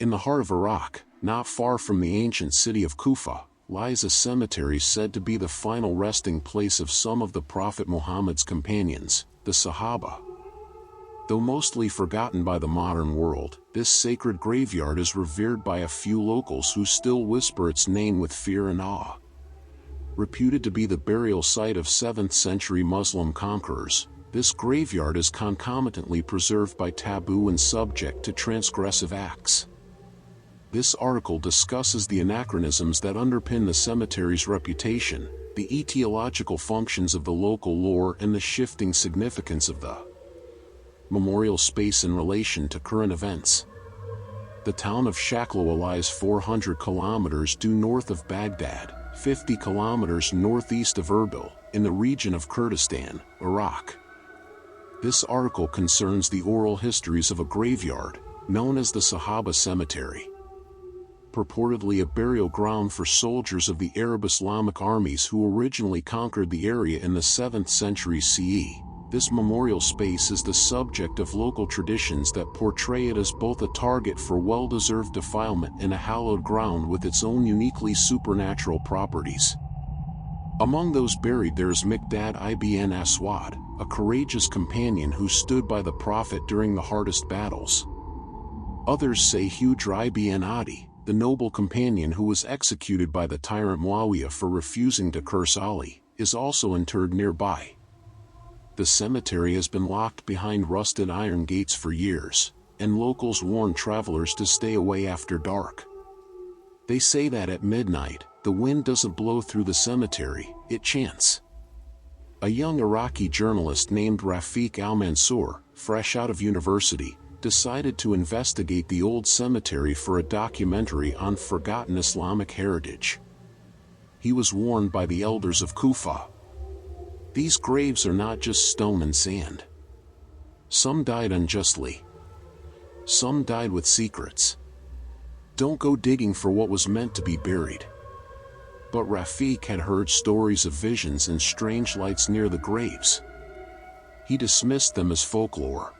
In the heart of Iraq, not far from the ancient city of Kufa, lies a cemetery said to be the final resting place of some of the Prophet Muhammad's companions, the Sahaba. Though mostly forgotten by the modern world, this sacred graveyard is revered by a few locals who still whisper its name with fear and awe. Reputed to be the burial site of 7th century Muslim conquerors, this graveyard is concomitantly preserved by taboo and subject to transgressive acts. This article discusses the anachronisms that underpin the cemetery's reputation, the etiological functions of the local lore, and the shifting significance of the memorial space in relation to current events. The town of Shaklowa lies 400 kilometers due north of Baghdad, 50 kilometers northeast of Erbil, in the region of Kurdistan, Iraq. This article concerns the oral histories of a graveyard, known as the Sahaba Cemetery. Purportedly a burial ground for soldiers of the Arab Islamic armies who originally conquered the area in the 7th century CE, this memorial space is the subject of local traditions that portray it as both a target for well-deserved defilement and a hallowed ground with its own uniquely supernatural properties. Among those buried there is Miqdad ibn Aswad, a courageous companion who stood by the Prophet during the hardest battles. Others say Hujr ibn Adi, the noble companion who was executed by the tyrant Muawiyah for refusing to curse Ali, is also interred nearby. The cemetery has been locked behind rusted iron gates for years, and locals warn travelers to stay away after dark. They say that at midnight, the wind doesn't blow through the cemetery, it chants. A young Iraqi journalist named Rafiq al-Mansour, fresh out of university, decided to investigate the old cemetery for a documentary on forgotten Islamic heritage. He was warned by the elders of Kufa. These graves are not just stone and sand. Some died unjustly. Some died with secrets. Don't go digging for what was meant to be buried. But Rafiq had heard stories of visions and strange lights near the graves. He dismissed them as folklore.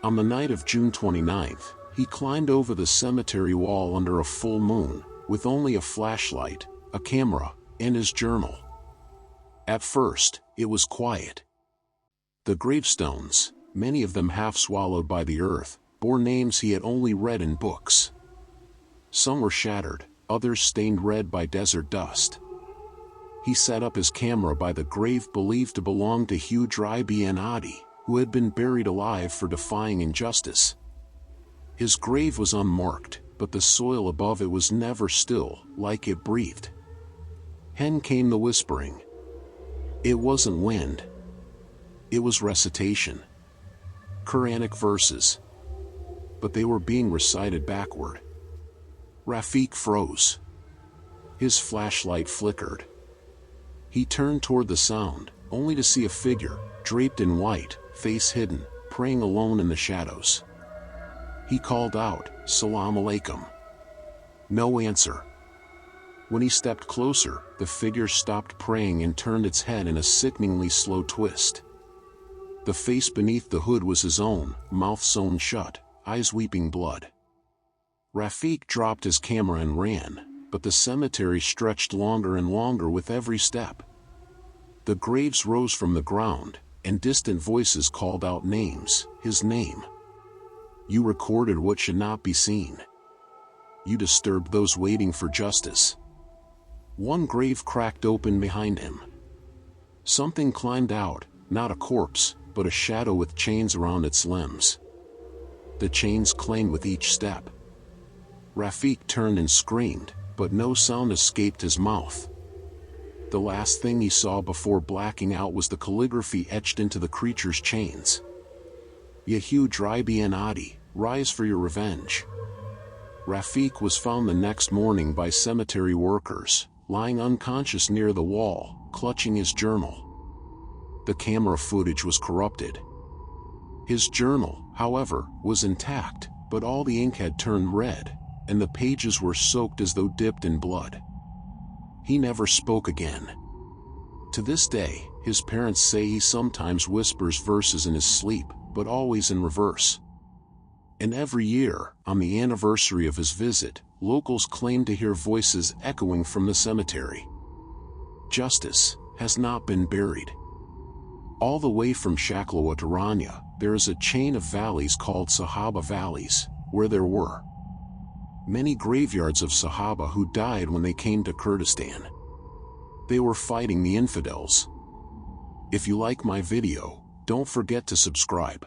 On the night of June 29th, he climbed over the cemetery wall under a full moon, with only a flashlight, a camera, and his journal. At first, it was quiet. The gravestones, many of them half swallowed by the earth, bore names he had only read in books. Some were shattered, others stained red by desert dust. He set up his camera by the grave believed to belong to Hujr ibn Adi, who had been buried alive for defying injustice. His grave was unmarked, but the soil above it was never still, like it breathed. Then came the whispering. It wasn't wind. It was recitation. Quranic verses. But they were being recited backward. Rafiq froze. His flashlight flickered. He turned toward the sound, only to see a figure, draped in white, face hidden, praying alone in the shadows. He called out, "Salam alaikum." No answer. When he stepped closer, the figure stopped praying and turned its head in a sickeningly slow twist. The face beneath the hood was his own, mouth sewn shut, eyes weeping blood. Rafiq dropped his camera and ran, but the cemetery stretched longer and longer with every step. The graves rose from the ground, and distant voices called out names, his name. You recorded what should not be seen. You disturbed those waiting for justice. One grave cracked open behind him. Something climbed out, not a corpse, but a shadow with chains around its limbs. The chains clanged with each step. Rafiq turned and screamed, but no sound escaped his mouth. The last thing he saw before blacking out was the calligraphy etched into the creature's chains. Ya Hujr ibn Adi, rise for your revenge. Rafiq was found the next morning by cemetery workers, lying unconscious near the wall, clutching his journal. The camera footage was corrupted. His journal, however, was intact, but all the ink had turned red, and the pages were soaked as though dipped in blood. He never spoke again. To this day, his parents say he sometimes whispers verses in his sleep, but always in reverse. And every year, on the anniversary of his visit, locals claim to hear voices echoing from the cemetery. Justice has not been buried. All the way from Shaklawa to Rania, there is a chain of valleys called Sahaba Valleys, where there were many graveyards of Sahaba who died when they came to Kurdistan. They were fighting the infidels. If you like my video, don't forget to subscribe.